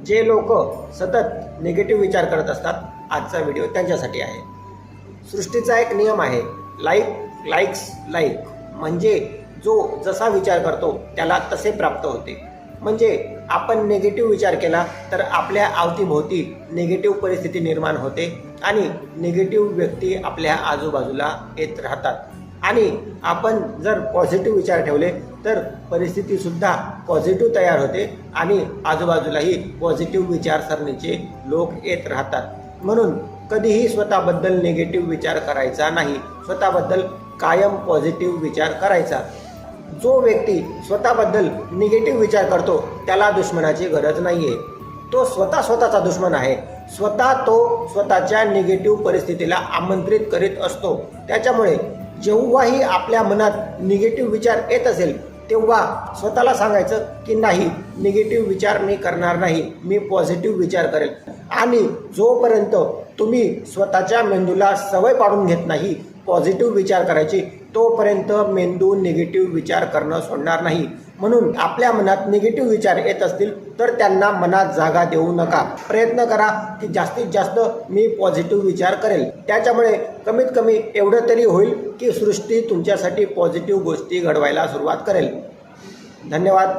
जे लोक सतत निगेटिव्ह विचार करत असतात, आजचा व्हिडिओ त्यांच्यासाठी आहे। सृष्टीचा एक नियम आहे, लाईक म्हणजे जो जसा विचार करतो त्याला तसे प्राप्त होते। म्हणजे आपण निगेटिव्ह विचार केला तर आपल्या अवतीभोवती निगेटिव्ह परिस्थिती निर्माण होते आणि निगेटिव्ह व्यक्ती आपल्या आजूबाजूला येत राहतात। आणि आपण जर पॉझिटिव्ह विचार ठेवले तर परिस्थितीसुद्धा पॉझिटिव्ह तयार होते आणि आजूबाजूलाही पॉझिटिव्ह विचारसरणीचे लोक येत राहतात। म्हणून कधीही स्वतःबद्दल निगेटिव्ह विचार करायचा नाही, स्वतःबद्दल कायम पॉझिटिव्ह विचार करायचा। जो व्यक्ती स्वतःबद्दल निगेटिव्ह विचार करतो त्याला दुश्मनाची गरज नाही आहे, तो स्वतःचा दुश्मन आहे। तो स्वतःच्या निगेटिव्ह परिस्थितीला आमंत्रित करीत असतो। त्याच्यामुळे जेव्हाही आपल्या मनात निगेटिव्ह विचार येत असेल तेव्हा स्वतःला सांगायचं की नाही, निगेटिव्ह विचार मी करणार नाही, मी पॉझिटिव्ह विचार करेल। आणि जोपर्यंत तुम्ही स्वतःच्या मेंदूला सवय पाडून घेत नाही पॉझिटिव्ह विचार करायची, तोपर्यंत मेंदू निगेटिव्ह विचार करणं सोडणार नाही। म्हणून आपल्या मनात निगेटिव्ह विचार येत असतील तर त्यांना मनात जागा देऊ नका। प्रयत्न करा की जास्तीत जास्त मी पॉझिटिव्ह विचार करेल। त्याच्यामुळे कमीत कमी एवढं तरी होईल की सृष्टी तुमच्यासाठी पॉझिटिव्ह गोष्टी घडवायला सुरुवात करेल। धन्यवाद।